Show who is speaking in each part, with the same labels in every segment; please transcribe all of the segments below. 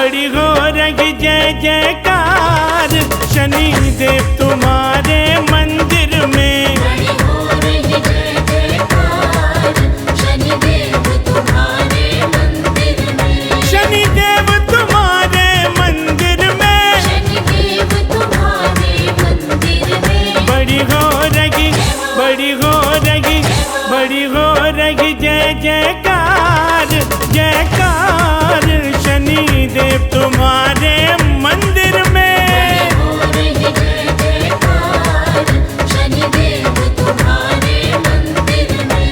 Speaker 1: बड़ी हो रही जय जयकार शनि देव तुम्हारे मंदिर में।
Speaker 2: बड़ी हो रही जय जयकार शनि देव तुम्हारे मंदिर में।
Speaker 1: शनि देव तुम्हारे मंदिर में।
Speaker 2: शनि देव तुम्हारे मंदिर में।
Speaker 1: बड़ी हो रही बड़ी हो रही बड़ी हो रही जय जयकार जयकार शनि देव तुम्हारे मंदिर में।
Speaker 2: हो रही जय जयकार शनि देव तुम्हारे मंदिर में।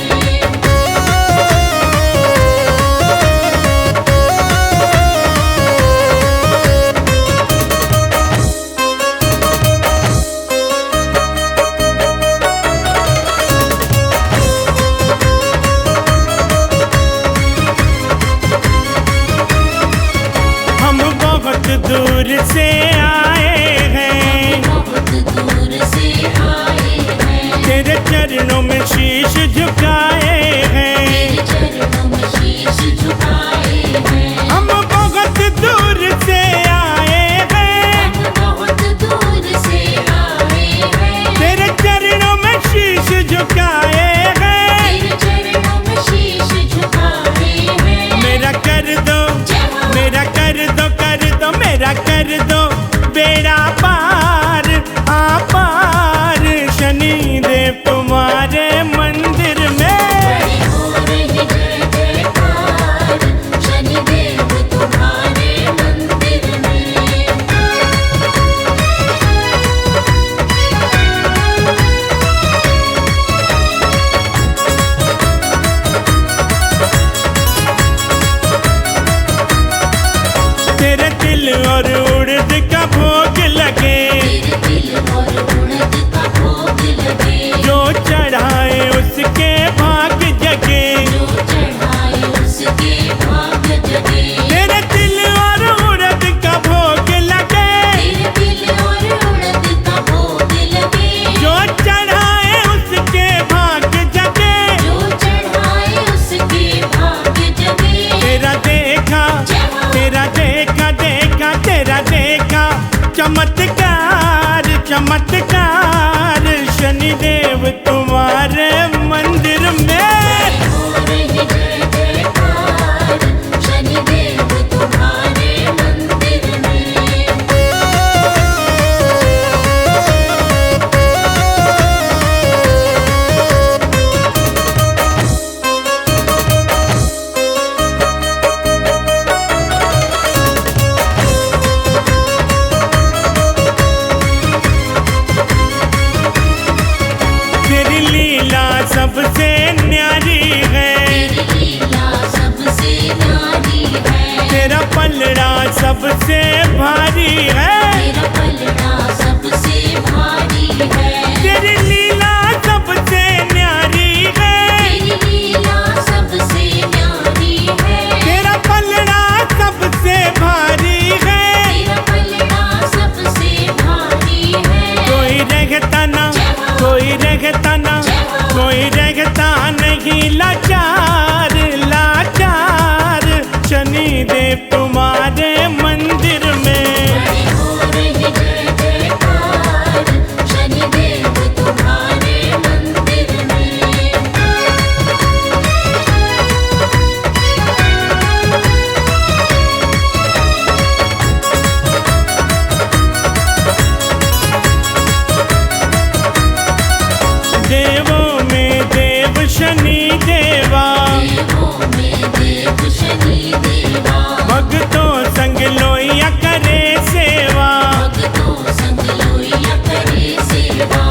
Speaker 1: हम बहुत दूर से आए हैं,
Speaker 2: बहुत दूर से आए हैं।
Speaker 1: तेरे चरणों में शीश झुकाए हैं।
Speaker 2: तेरे चरणों में शीश झुकाए हैं।
Speaker 1: हम बहुत दूर से आए हैं,
Speaker 2: हम बहुत दूर से आए हैं।
Speaker 1: तेरे चरणों में शीश झुकाए हैं।
Speaker 2: तेरे चरणों में शीश झुकाए हैं।
Speaker 1: मेरा कर दो मेरा कर दो कर दो मेरा कर दो बेड़ा पार आपार शनि देव तुम्हारे मंदिर में।
Speaker 2: बड़ी हो रही जय जयकार शनि देव तुम्हारे मंदिर में।
Speaker 1: तेरे तिल और उड़द का भोग लगे।
Speaker 2: तेरे तिल और उड़द का भोग लगे।
Speaker 1: जो चढ़ाए उसके भाग जगे।
Speaker 2: जो चढ़ाए उसके भाग जगे।
Speaker 1: तेरे तिल और उड़द का भोग लगे।
Speaker 2: तेरे तिल और उड़द का भोग लगे।
Speaker 1: जो चढ़ाए उसके भाग जगे।
Speaker 2: जो चढ़ाए उसके भाग जगे।
Speaker 1: तेरा देखा तेरा देखा देखा तेरा देखा चमत्कार चमत्कार शनि देव तुम्हारे मंदिर में।
Speaker 2: हो रही जय जयकार शनि देव तुम्हारे मंदिर में।
Speaker 1: तेरी लीला सबसे न्यारी है।
Speaker 2: तेरी लीला सबसे न्यारी है।
Speaker 1: तेरा पलड़ा सबसे भारी है।
Speaker 2: तेरा पलड़ा सबसे भारी है।
Speaker 1: तेरी लीला सबसे न्यारी है।
Speaker 2: तेरी लीला सबसे न्यारी है।
Speaker 1: तेरा पलड़ा सबसे भारी है।
Speaker 2: तेरा पलड़ा सबसे भारी है।
Speaker 1: कोई रहता ना कोई रहता ना कोई रहता नहीं लाचार लाचार शनि देव तुम्हारे मंदिर में।
Speaker 2: बड़ी हो रही जय जयकार शनि देव तुम्हारे मंदिर में।
Speaker 1: देवों में देव शनि देवा।
Speaker 2: देवों में देव शनि देवा।
Speaker 1: भक्तों संग लोइया करे सेवा।
Speaker 2: भक्तों संग लोइया करे सेवा।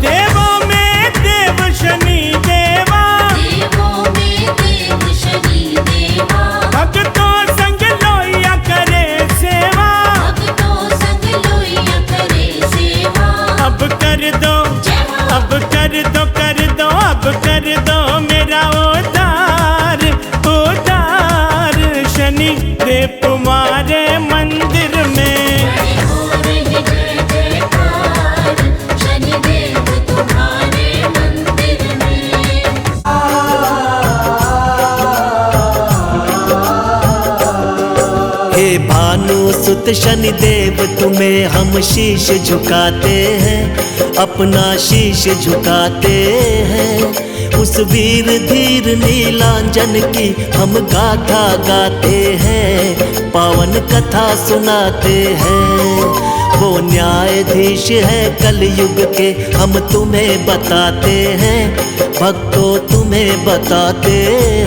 Speaker 1: देवों में देव शनि देवा।
Speaker 2: देवों में देव शनि देवा।
Speaker 1: भक्तों संग लोइया करे सेवा।
Speaker 2: भक्तों संग लोइया करे सेवा।
Speaker 1: अब कर दो अब कर दो कर दो अब कर दो मेरा उद्धार उद्धार शनि देव तुम्हारे मंदिर में।
Speaker 2: बड़ी हो रही जय जयकार शनि देव तुम्हारे मंदिर में।
Speaker 3: हे भानु सुत शनिदेव तुम्हें हम शीश झुकाते हैं, अपना शीश झुकाते हैं। उस वीर धीर नीलांजन की हम गाथा गाते हैं, पावन कथा सुनाते हैं। वो न्यायाधीश है कलयुग के हम तुम्हें बताते हैं, भक्तों तुम्हें बताते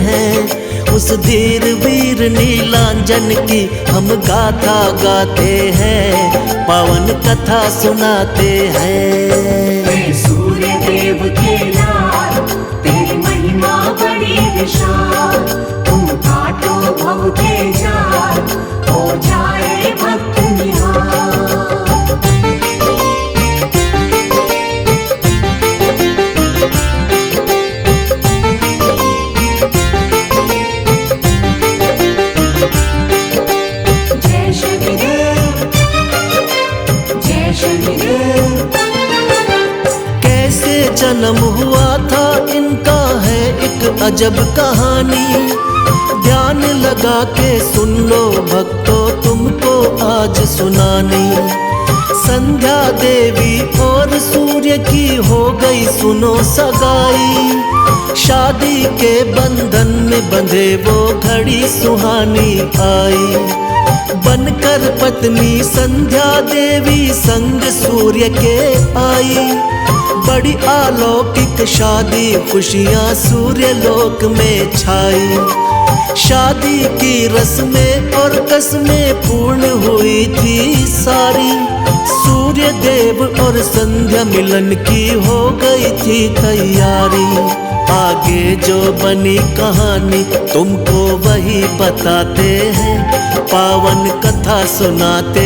Speaker 3: हैं। उस धीर वीर नीलांजन की हम गाथा गाते हैं, पावन कथा सुनाते हैं।
Speaker 4: सूर्य देव के लाल तेरी महिमा बड़ी विशाल, तुम काटो भव के जाल, हो जाए भक्त निहाल। जय शनिदेव, जय शनिदेव।
Speaker 3: कैसे जन्म हुआ था इनका है एक अजब कहानी, ध्यान लगा के सुन लो भक्तों तुमको आज सुनानी। संध्या देवी और सूर्य की हो गई सुनो सगाई, शादी के बंधन में बंधे वो घड़ी सुहानी आई। बनकर पत्नी संध्या देवी संग सूर्य के आई, बड़ी अलौकिक शादी खुशियां सूर्य लोक में छाई। शादी की रस्में और कसमें पूर्ण हुई थी सारी, सूर्य देव और संध्या मिलन की हो गई थी तैयारी। आगे जो बनी कहानी तुमको वही बताते हैं, पावन कथा सुनाते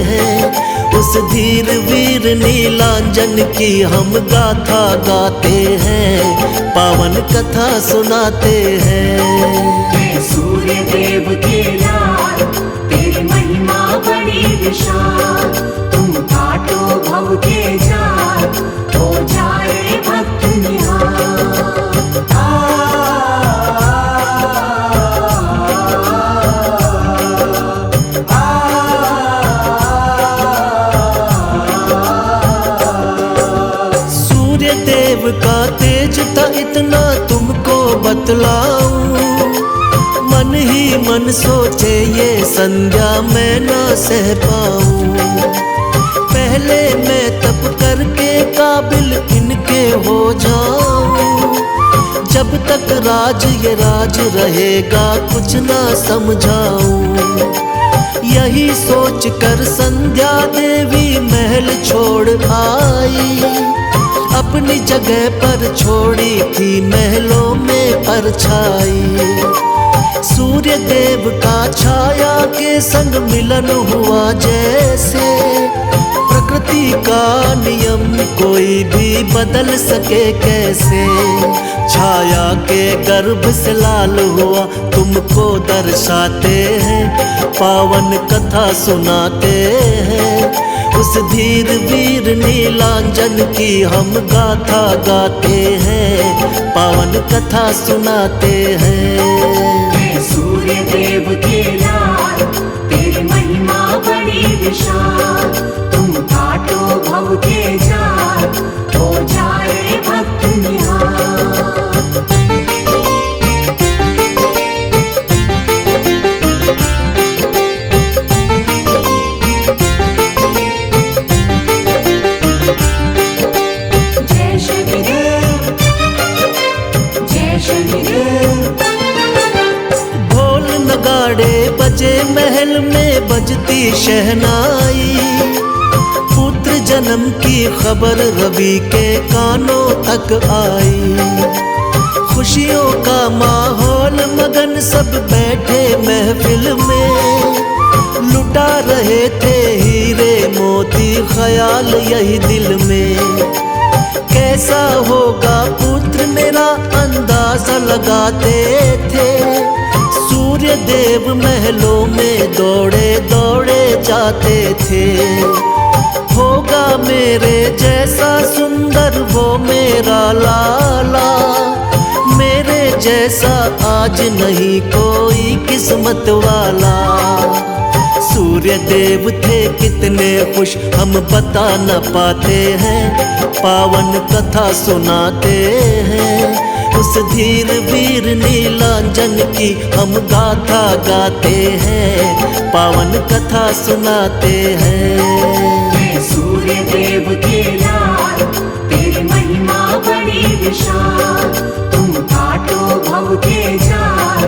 Speaker 3: हैं। उस धीर वीर नीलांजन की हम गाथा गाते हैं, पावन कथा सुनाते हैं।
Speaker 4: सूर्य देव के लाल तेरी महिमा बड़ी विशाल, तुम काटो भव के जाल, हो जाए भक्त निहाल।
Speaker 3: सूर्य देव का तेज था इतना तुमको बतलाऊं, मन ही मन सोचे ये संध्या मैं ना सह पाऊं। पहले मैं तप करके काबिल इनके हो जाऊं, जब तक राज ये राज रहेगा कुछ ना समझाऊं। यही सोच कर संध्या देवी महल छोड़ आई, अपनी जगह पर छोड़ी थी महलों में परछाई। सूर्य देव का छाया के संग मिलन हुआ जैसे, प्रकृति का नियम कोई भी बदल सके कैसे। छाया के गर्भ से लाल हुआ तुमको दर्शाते हैं, पावन कथा सुनाते हैं। उस धीर वीर नीलांजन की हम गाथा गाते हैं, पावन कथा सुनाते हैं।
Speaker 4: सूर्य देव के लाल तेरी महिमा बड़ी विशाल, तुम काटो भव के जाल, हो जाए भक्त निहाल। जय शनिदेव, जय शनिदेव।
Speaker 3: ढोल नगाड़े बजे महल में बजती शहनाई, पुत्र जन्म की खबर रवि के कानों तक आई। खुशियों का माहौल मगन सब बैठे महफिल में, लुटा रहे थे हीरे मोती ख्याल यही दिल में। कैसा होगा पुत्र मेरा अंदाजा लगाते थे, सूर्य देव महलों में दौड़े दौड़े जाते थे। होगा मेरे जैसा सुंदर वो मेरा लाला, मेरे जैसा आज नहीं कोई किस्मत वाला। सूर्य देव थे कितने खुश हम बता न पाते हैं, पावन कथा सुनाते हैं। उस धीर वीर नीलांजन की हम गाथा गाते हैं, पावन कथा सुनाते हैं।
Speaker 4: सूर्य देव के लाल तेरी महिमा बड़ी विशाल, तुम काटो भव के जाल,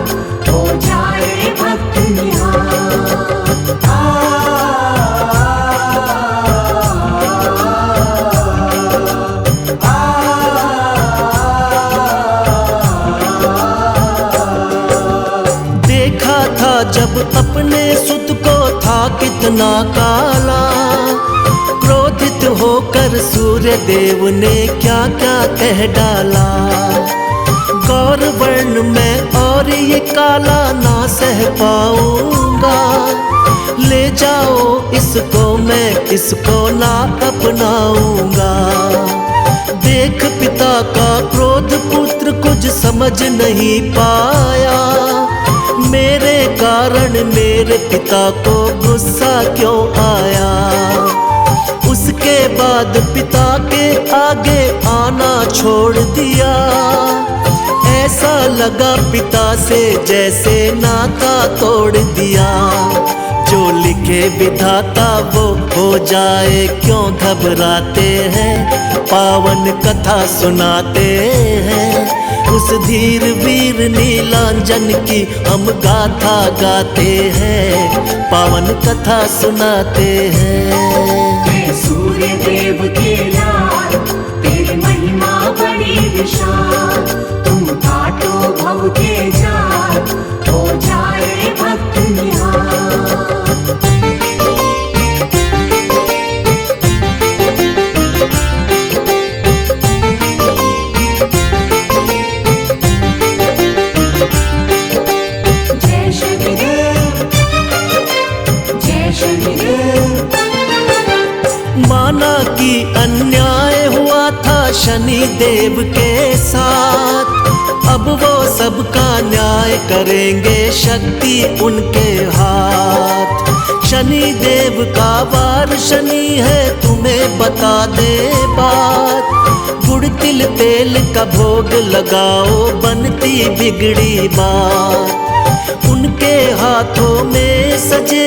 Speaker 4: हो जाए भक्त निहाल।
Speaker 3: देखा था जब अपने सुत को था कितना काला, क्रोधित होकर सूर्य देव ने क्या क्या कह डाला। गौर वर्ण में और ये काला ना सह पाऊंगा, ले जाओ इसको मैं किसको ना अपनाऊंगा। देख पिता का क्रोध पुत्र कुछ समझ नहीं पाया, मेरे कारण मेरे पिता को गुस्सा क्यों आया। उसके बाद पिता के आगे आना छोड़ दिया, ऐसा लगा पिता से जैसे नाता तोड़ दिया। जो लिखे विधाता वो हो जाए क्यों घबराते हैं, पावन कथा सुनाते हैं। उस धीर वीर नीलांजन की हम गाथा गाते हैं, पावन कथा सुनाते हैं।
Speaker 4: सूर्य देव के लाल तेरी महिमा बड़ी विशाल, तुम काटो भव के जाल, हो जाए भक्त निहाल। जय शनिदेव, जय शनिदेव।
Speaker 3: माना कि अन्याय हुआ था शनि देव के साथ, अब वो सबका न्याय करेंगे शक्ति उनके हाथ। शनि देव का वार शनि है तुम्हें बता दे बात, गुड़ तिल तेल का भोग लगाओ बनती बिगड़ी बात। उनके हाथों में सजे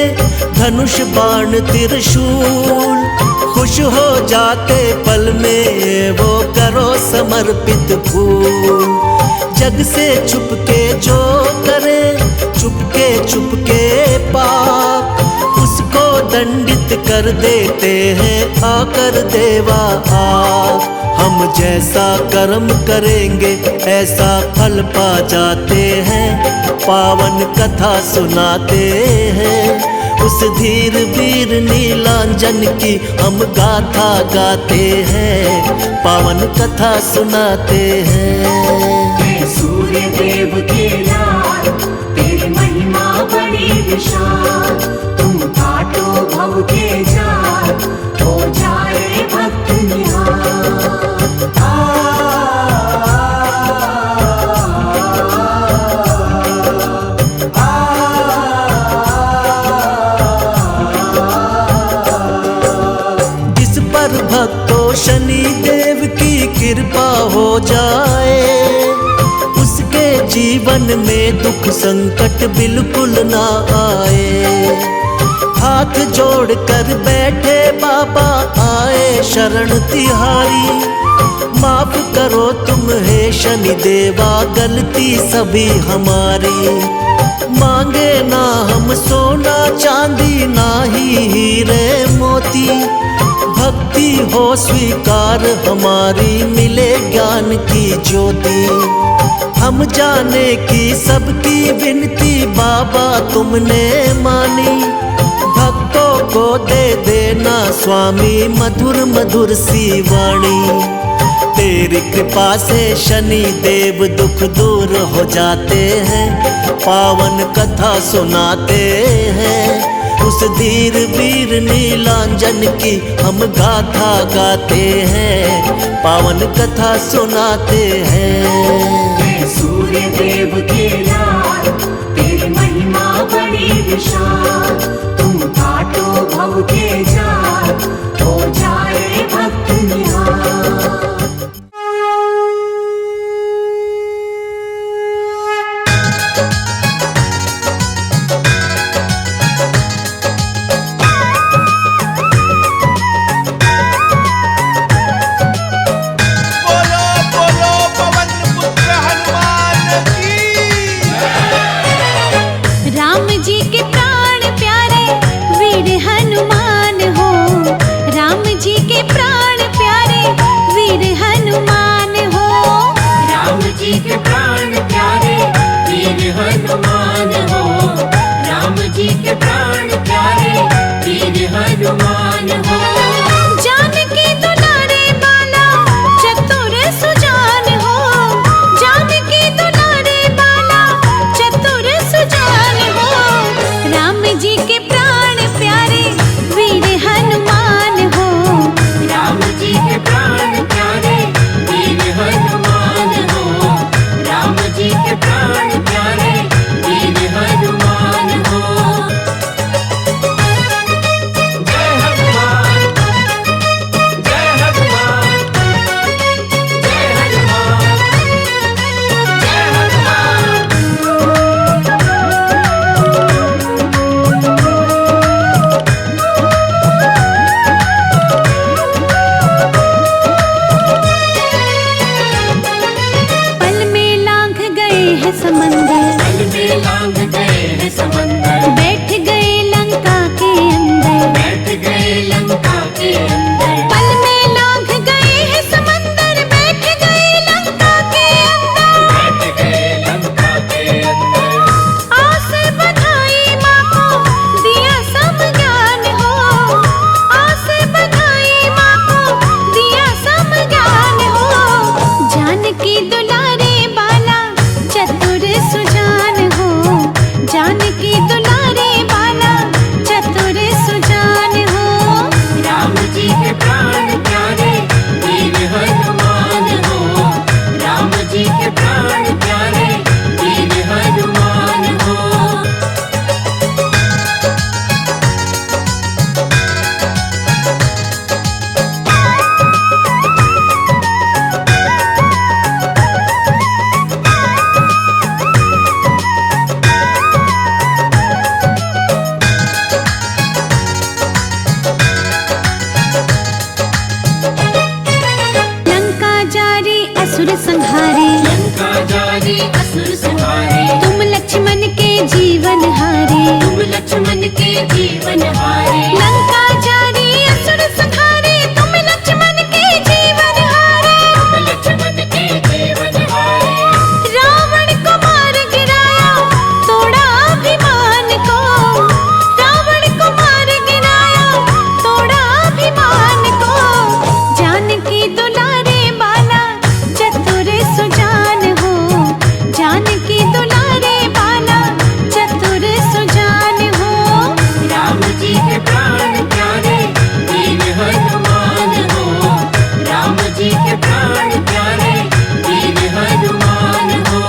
Speaker 3: धनुष बाण त्रिशूल, खुश हो जाते पल में वो करो समर्पित फूल। जग से छुपके जो करे चुपके पाप, उसको दंडित कर देते हैं आकर देवा आप। हम जैसा कर्म करेंगे ऐसा फल पा जाते हैं, पावन कथा सुनाते हैं। उस धीर वीर नीलांजन की हम गाथा गाते हैं, पावन कथा सुनाते हैं।
Speaker 4: सूर्य देव के लाल तेरी महिमा बड़ी विशाल, तुम काटो भव के जाल, हो जाए भक्त निहाल।
Speaker 3: जिस पर भक्तों शनि देव की कृपा हो जाए, उसके जीवन में दुख संकट बिल्कुल ना आए। हाथ जोड़ कर बैठे बाबा आए शरण तिहारी, माफ करो तुम हे शनि देवा गलती सभी हमारी। मांगे ना हम सोना चांदी ना ही हीरे मोती, भक्ति हो स्वीकार हमारी मिले ज्ञान की ज्योति। हम जाने की सबकी विनती बाबा तुमने मानी, भक्तों को दे देना स्वामी मधुर मधुर सी वाणी। तेरी कृपा से शनि देव दुख दूर हो जाते हैं, पावन कथा सुनाते हैं। उस धीर वीर नीलांजन की हम गाथा गाते हैं, पावन कथा सुनाते हैं।
Speaker 4: सूर्य देव के लाल तेरी महिमा बड़ी विशाल, तुम के प्राण प्यारे वीर हनुमान हो।
Speaker 5: जानकी दुलारे बाला चतुर सुजान हो, जानकी दुलारे बाला चतुर सुजान हो। राम जी के प्राण प्यारे वीर हनुमान हो,
Speaker 4: राम जी के प्राण प्यारे वीर हनुमान हो। राम जी के प्राण प्यारे वीर हनुमान हो। जय हनुमान जय हनुमान जय हनुमान जय हनुमान।
Speaker 5: पल में लांघ गए हैं समंदर,
Speaker 4: पल में लांघ गए हैं समंदर,
Speaker 5: बैठ गए लंका के अंदर।
Speaker 4: बैठ गए लंका के अंदर।
Speaker 5: पल में लांघ गए हैं समंदर, बैठ गए लंका के अंदर।
Speaker 4: बैठ गए लंका के अंदर।
Speaker 5: आस बधाई माँ को दिया सब ज्ञान हो, आस बधाई माँ को दिया सब ज्ञान हो। जानकी दुलारे बाला चतुर सुजान हो, जानकी दुलारे बाला चतुर सुजान हो।
Speaker 4: राम जी के प्राण प्यारे वीर हनुमान हो। राम जी के प्राण प्यारे वीर हनुमान हो।
Speaker 5: लंका जारी असुर संहारे,
Speaker 4: लंका जारी असुर संहारे।
Speaker 5: तुम लक्ष्मण के जीवन हारे।
Speaker 4: तुम लक्ष्मण के जीवन हारे।
Speaker 5: लंका जारी असुर संहारे, तुम लक्ष्मण के जीवन हारे।
Speaker 4: तुम लक्ष्मण के जीवन हारे।
Speaker 5: रावण को मार गिराया, तोड़ा अभिमान को। रावण को मार गिराया, तोड़ा अभिमान को। जानकी दुलारे बाला चतुर सुजान हो, जानकी दुलारे बाला चतुर सुजान हो।
Speaker 4: राम जी के प्राण प्यारे वीर हनुमान हो। राम जी के प्राण प्यारे वीर हनुमान हो।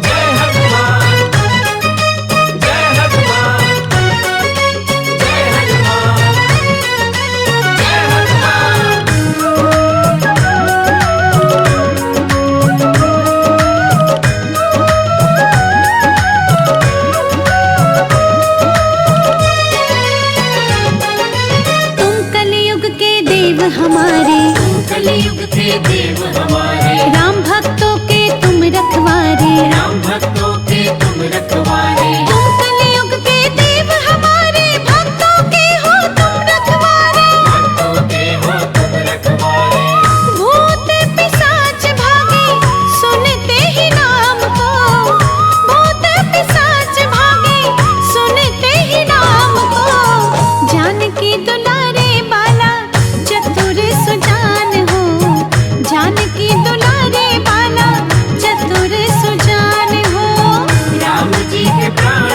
Speaker 4: जय हनुमान जय हनुमान जय हनुमान जय हनुमान।
Speaker 5: तुम कलयुग के देव हमारे,
Speaker 4: कलयुग के देव हमारे।
Speaker 5: राम भक्तों के तुम रखवारे।
Speaker 4: राम भक्तों के तुम रखवारे।
Speaker 5: तुम कलयुग के देव हमारे, भक्तों के हो तुम रखवारे।
Speaker 4: भक्तों के हो तुम रखवारे।
Speaker 5: भूत पिशाच भागे सुनते ही नाम को, भूत पिशाच भागे सुनते ही नाम को। जानकी दुलारे बाला चतुर सुजान हो, जानकी दुलारे बाला चतुर सुजान हो।
Speaker 4: राम जी के प्राण